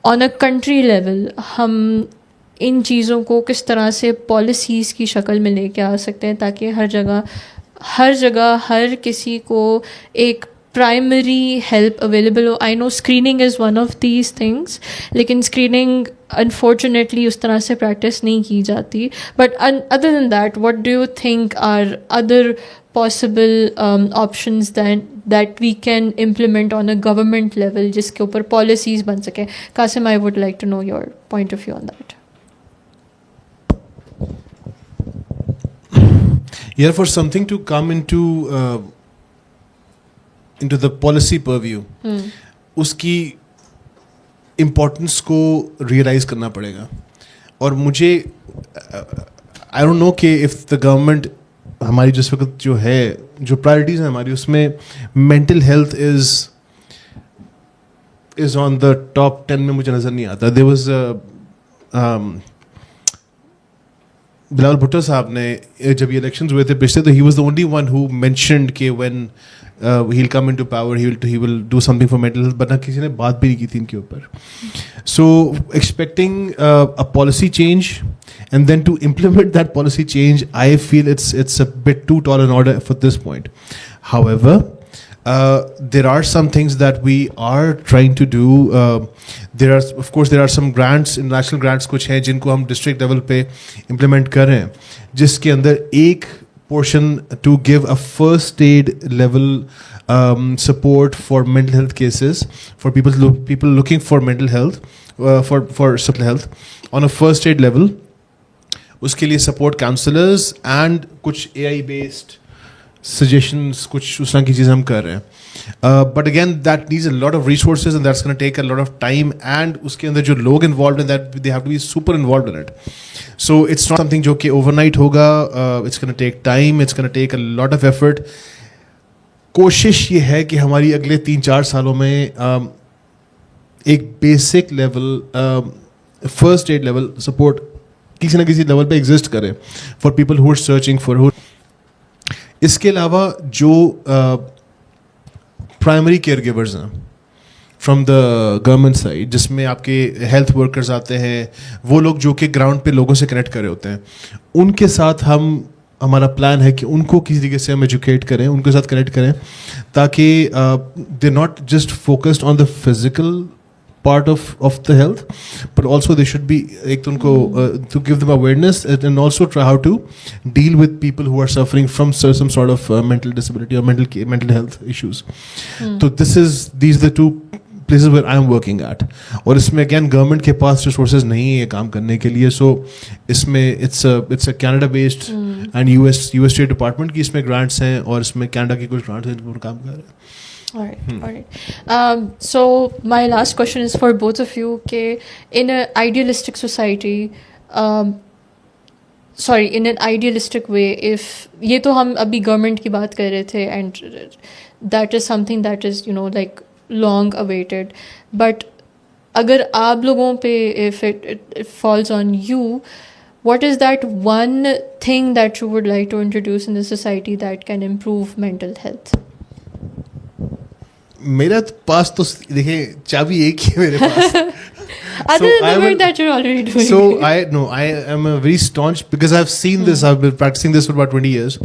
On a country level हम इन चीज़ों को किस तरह से पॉलिसीज़ की शक्ल में लेके आ सकते हैं ताकि हर जगह हर किसी को एक प्राइमरी हेल्प अवेलेबल हो. I know screening is one of these things, लेकिन स्क्रीनिंग अनफॉर्चुनेटली उस तरह से प्रैक्टिस नहीं की जाती. But other than that, what do you think are other possible options that we can implement on a government level जिसके ऊपर policies बन सके? Qasim, I would like to know your point of view on that. Yeah, for something to come into the policy purview, उसकी importance को realize करना पड़ेगा. और मुझे I don't know कि if the government हमारी जिस वक्त जो है जो प्रायोरिटीज़ हैं हमारी उसमें mental health is on the top 10 में मुझे नज़र नहीं आता. देयर वाज बिलावल भुट्टो साहब ने जब ये इलेक्शंस हुए थे पिछले, तो ही was the only one who mentioned कि when he will come into power he will do something for mental health, वरना किसी ने बात भी नहीं की थी इनके ऊपर. सो expecting a policy change and then to implement that policy change, I feel it's a bit too tall an order for this point. However, there are some things that we are trying to do. There are some grants, national grants कुछ हैं जिनको हम district level पे implement कर रहे हैं, जिसके अंदर एक portion to give a first aid level support for mental health cases, for people looking for mental health, for mental health on a first aid level. उसके लिए सपोर्ट काउंसलर्स एंड कुछ AI बेस्ड सजेशंस, कुछ उस तरह की चीज़ें हम कर रहे हैं. But again that needs a lot of resources and that's gonna take a lot of time, and उसके अंदर जो लोग इन्वॉल्व हैं that they have to be super involve in it. So it's not something जो कि overnight होगा. It's gonna take time, it's gonna take a lot of effort. कोशिश ये है कि हमारी अगले 3-4 सालों में एक basic level first aid level support किसी ना किसी लेवल पे एग्जिस्ट करे for people who are searching for. इसके अलावा जो प्राइमरी केयर गिवर्स हैं फ्रॉम द गवर्नमेंट साइड, जिसमें आपके हेल्थ वर्कर्स आते हैं, वो लोग जो कि ग्राउंड पे लोगों से कनेक्ट कर रहे होते हैं, उनके साथ हमारा प्लान है कि उनको किसी तरीके से हम एजुकेट करें, उनके साथ कनेक्ट करें, ताकि they not just focused on the physical part of the health, but also they should be ek to unko to give them awareness and also try how to deal with people who are suffering from some sort of mental disability or mental health issues. So these are the two places where I am working at. और इसमें again government के पास resources नहीं है काम करने के लिए, so इसमें it's a Canada based and US State Department की इसमें grants हैं, और इसमें Canada की कुछ grants हैं जिन पर काम कर रहे हैं. All right. So my last question is for both of you. In an idealistic society, in an idealistic way, if ये तो हम अभी government की बात कर रहे थे, and that is something that is like long awaited. But अगर आप लोगों पे if it falls on you, what is that one thing that you would like to introduce in the society that can improve mental health? मेरा पास तो देखिए चाबी एक ही है मेरे पास. Other than the work that you're already doing. So I am a very staunch, because I've seen this. I've been practicing this for about 20 years,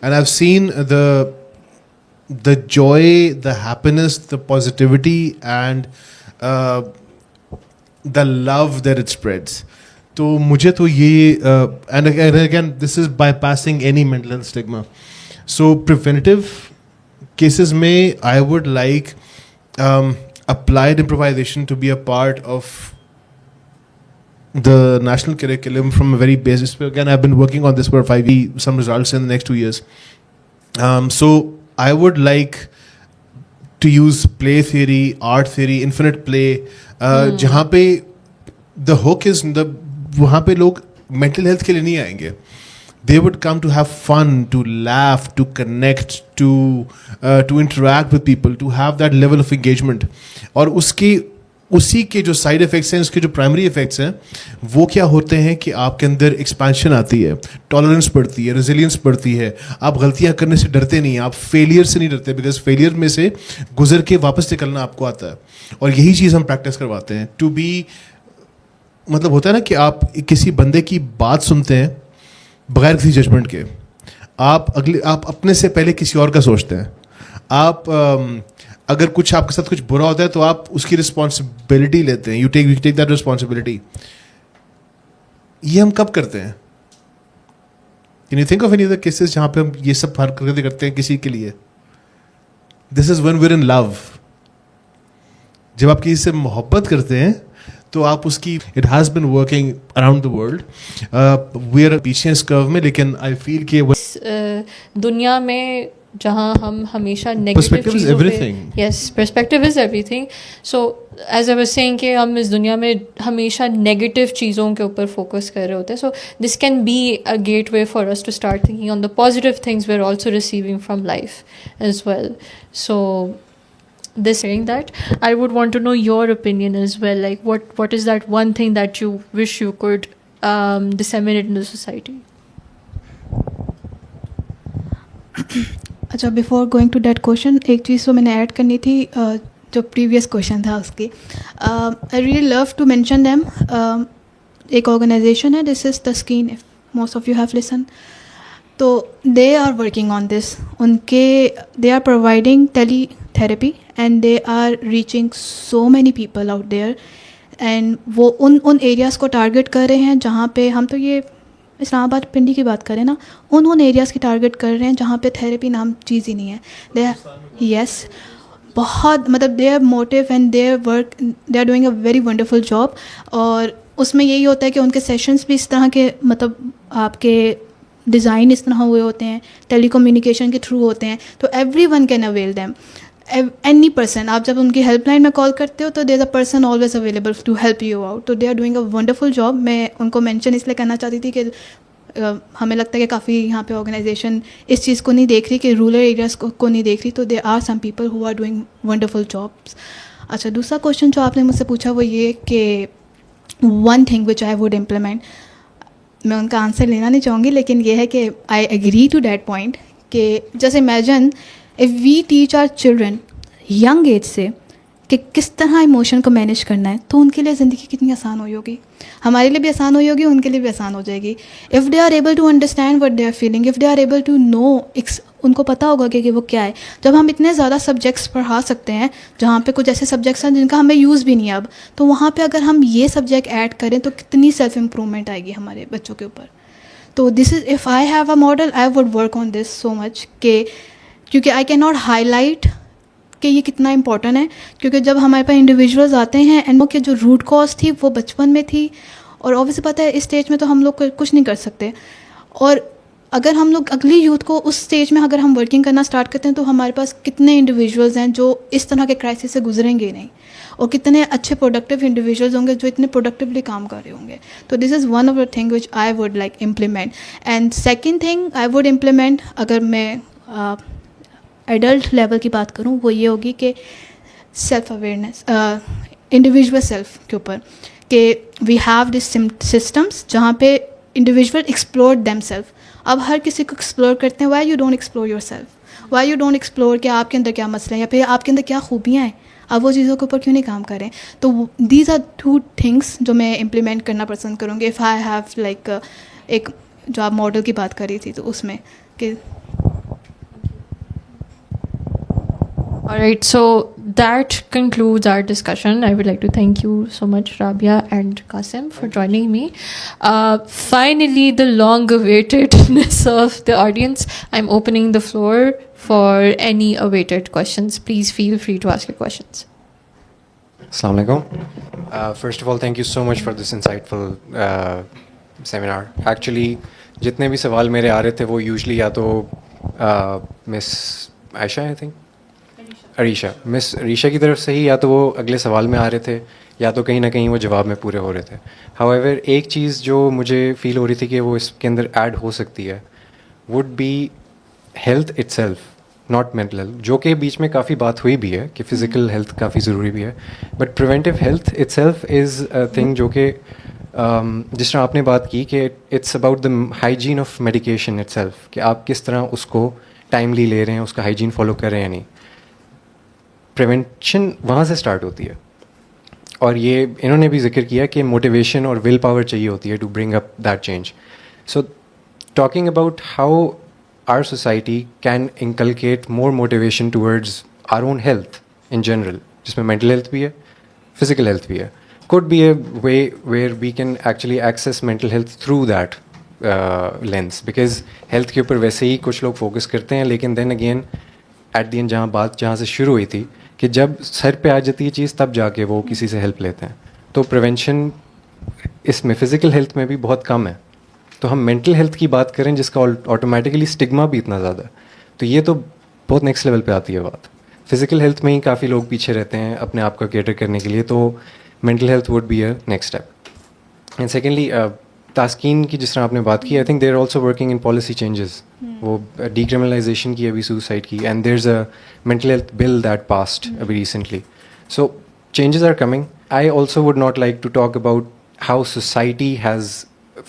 and I've seen the joy, the happiness, the positivity, and the love that it spreads. तो मुझे तो ये and again this is bypassing any mental health stigma. So preventative cases में I would like applied improvisation to be a part of the national curriculum from a very basic. Again, I've been working on this for 5 years, some results in the next 2 years. So I would like to use play theory, art theory, infinite play, जहाँ पे the hook is वहाँ पे लोग mental health के लिए नहीं आएंगे. They would come to have fun, to laugh, to connect, to interact with people, to have that level of engagement. और उसकी उसी के जो साइड इफ़ेक्ट्स हैं, उसके जो प्राइमरी इफ़ेक्ट्स हैं, वो क्या होते हैं कि आपके अंदर एक्सपेंशन आती है, टॉलरेंस बढ़ती है, रेजिलियंस बढ़ती है, आप गलतियां करने से डरते नहीं, आप फेलियर से नहीं डरते, बिकॉज फेलियर में से गुजर के वापस निकलना आपको आता है। और यही चीज़ हम प्रैक्टिस करवाते हैं। टू बी, मतलब होता है ना कि आप किसी बंदे की बात सुनते हैं बगैर किसी जजमेंट के, आप अपने से पहले किसी और का सोचते हैं। आप अगर कुछ आपके साथ कुछ बुरा होता है तो आप उसकी रिस्पॉन्सिबिलिटी लेते हैं, यू टेक दैट रिस्पॉन्सिबिलिटी। ये हम कब करते हैं? Can you think of any other cases जहाँ पे हम ये सब हरकतें करते हैं किसी के लिए? This is when we are in love. जब आप किसी से मोहब्बत करते हैं तो आप उसकी, it has been working around the world, we are पीछे इस कर्व में, लेकिन आई फील कि दुनिया में जहाँ हम हमेशा Perspective is everything. Yes, perspective is everything. So as I was saying कि हम इस दुनिया में हमेशा नेगेटिव चीज़ों के ऊपर फोकस कर रहे होते हैं। So this can be a gateway for us to start thinking on the positive things we are also receiving from life as well. So this saying that, I would want to know your opinion as well, like what is that one thing that you wish you could disseminate in the society? अच्छा, before going to that question, एक चीज़ तो मैंने add करनी थी जो previous question था उसकी। I really love to mention them. एक ऑर्गेनाइजेशन है, this is the skeen, if most of you have listen. तो they are working on this, they are providing teletherapy and they are reaching so many people out there. And वो उन areas को target कर रहे हैं जहाँ पे, हम तो ये इस्लामाबाद पिंडी की बात करें ना, उन एरियाज़ की टारगेट कर रहे हैं जहाँ पे थेरेपी नाम चीज़ ही नहीं है। दे यस, बहुत मतलब their motive and their work, they are doing a very wonderful job. और उसमें यही होता है कि उनके सेशंस भी इस तरह के, मतलब आपके डिज़ाइन इस तरह हुए होते हैं, टेलीकम्युनिकेशन के थ्रू होते हैं, तो everyone can avail them. Any person, आप जब उनकी हेल्पलाइन में कॉल करते हो तो there a person always available to help you out. तो they are doing a wonderful job. मैं उनको मेंशन इसलिए करना चाहती थी कि हमें लगता है कि काफ़ी यहाँ पे ऑर्गेनाइजेशन इस चीज़ को नहीं देख रही, कि रूरल एरियाज़ को नहीं देख रही। तो there are some people who are doing wonderful jobs. अच्छा, दूसरा क्वेश्चन जो आपने मुझसे पूछा वो ये कि one thing which I would implement, मैं उनका आंसर लेना नहीं चाहूँगी, लेकिन ये है कि I agree to that point कि just imagine if we teach our children young age से कि किस तरह इमोशन को मैनेज करना है, तो उनके लिए ज़िंदगी कितनी आसान हुई होगी। हमारे लिए भी आसान हुई होगी, उनके लिए भी आसान हो जाएगी। If they are able to understand what they are feeling, if they are able to know, उनको पता होगा कि वो क्या है। जब हम इतने ज़्यादा सब्जेक्ट्स पढ़ा सकते हैं, जहाँ पे कुछ ऐसे सब्जेक्ट्स हैं जिनका हमें यूज़ भी नहीं है अब, तो वहाँ पे अगर हम ये सब्जेक्ट ऐड करें तो कितनी सेल्फ इम्प्रूवमेंट आएगी हमारे बच्चों के ऊपर। तो this is, if I have a model, I would work on this so much के, क्योंकि आई कैन नॉट हाईलाइट कि ये कितना इंपॉर्टेंट है। क्योंकि जब हमारे पास इंडिविजुअल्स आते हैं एंड के जो रूट कॉज थी वो बचपन में थी, और ऑब्वियसली पता है इस स्टेज में तो हम लोग कुछ नहीं कर सकते। और अगर हम लोग अगली यूथ को उस स्टेज में अगर हम वर्किंग करना स्टार्ट करते हैं, तो हमारे पास कितने इंडिविजुअल्स हैं जो इस तरह के क्राइसिस से गुजरेंगे नहीं, और कितने अच्छे प्रोडक्टिव इंडिविजुअल्स होंगे जो इतने प्रोडक्टिवली काम कर रहे होंगे। तो this is one of the thing which I would like implement. And second thing I would implement, अगर मैं एडल्ट लेवल की बात करूँ, वो ये होगी कि सेल्फ अवेयरनेस, इंडिविजुअल सेल्फ के ऊपर, कि वी हैव दिस सिस्टम्स जहाँ पे इंडिविजुअल एक्सप्लोर देम सेल्फ। अब हर किसी को एक्सप्लोर करते हैं, why you don't explore your self, why you don't explore कि आपके अंदर क्या मसला है या फिर आपके अंदर क्या खूबियाँ हैं, आप वो चीज़ों के ऊपर क्यों नहीं काम करें। तो दीज आर टू थिंग्स जो मैं इम्प्लीमेंट करना पसंद करूँगी इफ़ आई हैव लाइक, एक जो आप मॉडल की बात करी थी तो उसमें कि All right, so that concludes our discussion. I would like to thank you so much, Rabia and Qasim, for joining me. Finally, the long-awaitedness of the audience. I'm opening the floor for any awaited questions. Please feel free to ask your questions. Assalamu alaikum. First of all, thank you so much for this insightful seminar. Actually, जितने भी सवाल मेरे आ रहे थे वो usually या तो miss Ayesha, I think, miss Arisha की तरफ से ही, या तो वो अगले सवाल में आ रहे थे, या तो कहीं ना कहीं वो जवाब में पूरे हो रहे थे। हाउएवर, एक चीज़ जो मुझे फ़ील हो रही थी कि वो इसके अंदर ऐड हो सकती है, would be health itself. Not mental health, जो कि बीच में काफ़ी बात हुई भी है कि फ़िज़िकल हेल्थ काफ़ी ज़रूरी भी है, but preventive health itself is a thing जो कि जिस तरह आपने बात की कि it's about the hygiene of medication itself, कि आप किस तरह उसको टाइमली ले रहे हैं, उसका हाइजीन फॉलो कर रहे हैं या नहीं. प्रिवेंशन वहाँ से स्टार्ट होती है, और ये इन्होंने भी जिक्र किया कि मोटिवेशन और विल पावर चाहिए होती है to bring up that change. So talking about how our society can inculcate more motivation towards our own health in general, जिसमें मेंटल हेल्थ भी है, फिजिकल हेल्थ भी है, could be a way where we can actually access mental health through that lens, because health के ऊपर वैसे ही कुछ लोग फोकस करते हैं, लेकिन then again at the end जहाँ से शुरू हुई थी कि जब सर पे आ जाती है चीज़ तब जाके वो किसी से हेल्प लेते हैं. तो प्रिवेंशन इसमें फ़िज़िकल हेल्थ में भी बहुत कम है. तो हम मेंटल हेल्थ की बात करें जिसका ऑटोमेटिकली स्टिग्मा भी इतना ज़्यादा है, तो ये तो बहुत नेक्स्ट लेवल पे आती है बात. फ़िज़िकल हेल्थ में ही काफ़ी लोग पीछे रहते हैं अपने आप को केटर करने के लिए, तो mental health would be a next step. And secondly, तास्कीन की जिस तरह आपने बात की, I think they're also working in policy changes. वो decriminalization की अभी suicide की, and there's a mental health bill that passed अभी recently. So changes are coming. I also would not like to talk about how society has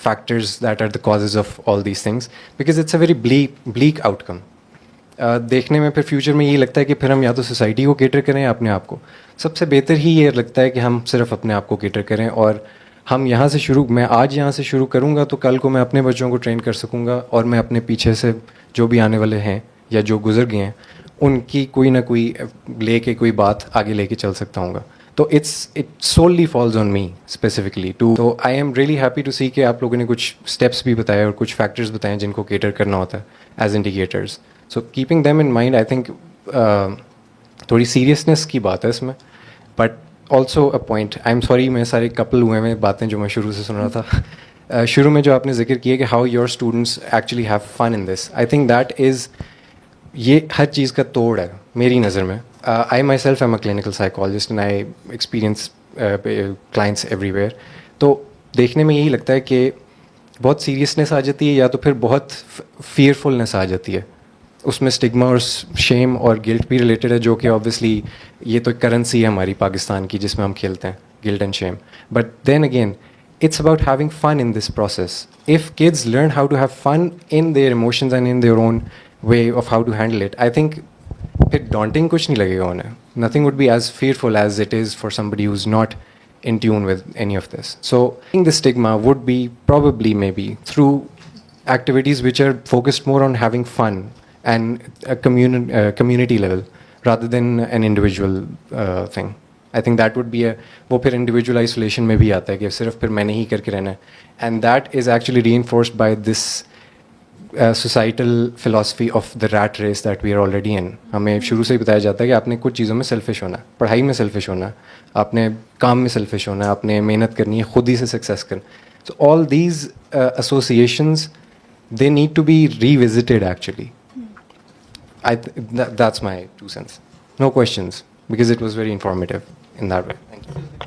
factors that are the causes of all these things, because it's a very bleak outcome. देखने में फिर future में ये लगता है कि फिर हम या तो सोसाइटी को केटर करें या अपने आप को. सबसे बेहतर ही ये लगता है कि हम सिर्फ अपने आप को केटर करें, और हम यहाँ से शुरू, मैं आज यहाँ से शुरू करूँगा तो कल को मैं अपने बच्चों को ट्रेन कर सकूँगा, और मैं अपने पीछे से जो भी आने वाले हैं या जो गुजर गए हैं उनकी कोई ना कोई लेके कोई बात आगे लेके चल सकता हूँगा. तो it solely falls on me specifically too. तो I am really happy to see कि आप लोगों ने कुछ स्टेप्स भी बताए और कुछ फैक्टर्स बताए जिनको केटर करना होता है as indicators. So keeping them in mind, I think थोड़ी सीरियसनेस की बात है इसमें, but also a point. I am sorry, मैं सारे कपल हुए हैं बातें जो मैं शुरू से सुन रहा था. शुरू में जो आपने जिक्र किया कि how your students actually have fun in this, I think that is, ये हर चीज़ का तोड़ है मेरी नज़र में. I myself am a clinical psychologist and I experience clients everywhere. तो देखने में यही लगता है कि बहुत सीरियसनेस आ जाती है या तो फिर बहुत फियरफुलनेस आ जाती है. उसमें स्टिग्मा और शेम और गिल्ट भी रिलेटेड है, जो कि ऑब्वियसली ये तो करेंसी है हमारी पाकिस्तान की जिसमें हम खेलते हैं, guilt and shame. But then again it's about having fun in this process. If kids learn how to have fun in their emotions and in their own way of how to handle it, I think फिर daunting कुछ नहीं लगेगा उन्हें. Nothing would be as fearful as it is for somebody who's not in tune with any of this. So I think the stigma would be probably maybe through activities which are focused more on having fun and a community level rather than an individual thing. I think that would be a, वो फिर individual isolation में भी आता है कि सिर्फ फिर मैंने ही करके रहना है, and that is actually reinforced by this societal philosophy of the rat race that we are already in. हमें शुरू से ही बताया जाता है कि आपने कुछ चीज़ों में selfish होना है, पढ़ाई में selfish होना है, आपने काम में selfish होना है, आपने मेहनत करनी है, खुद ही से success करना. So all these associations, they need to be revisited actually. That's my 2 cents. No questions, because it was very informative in that way. Thank you.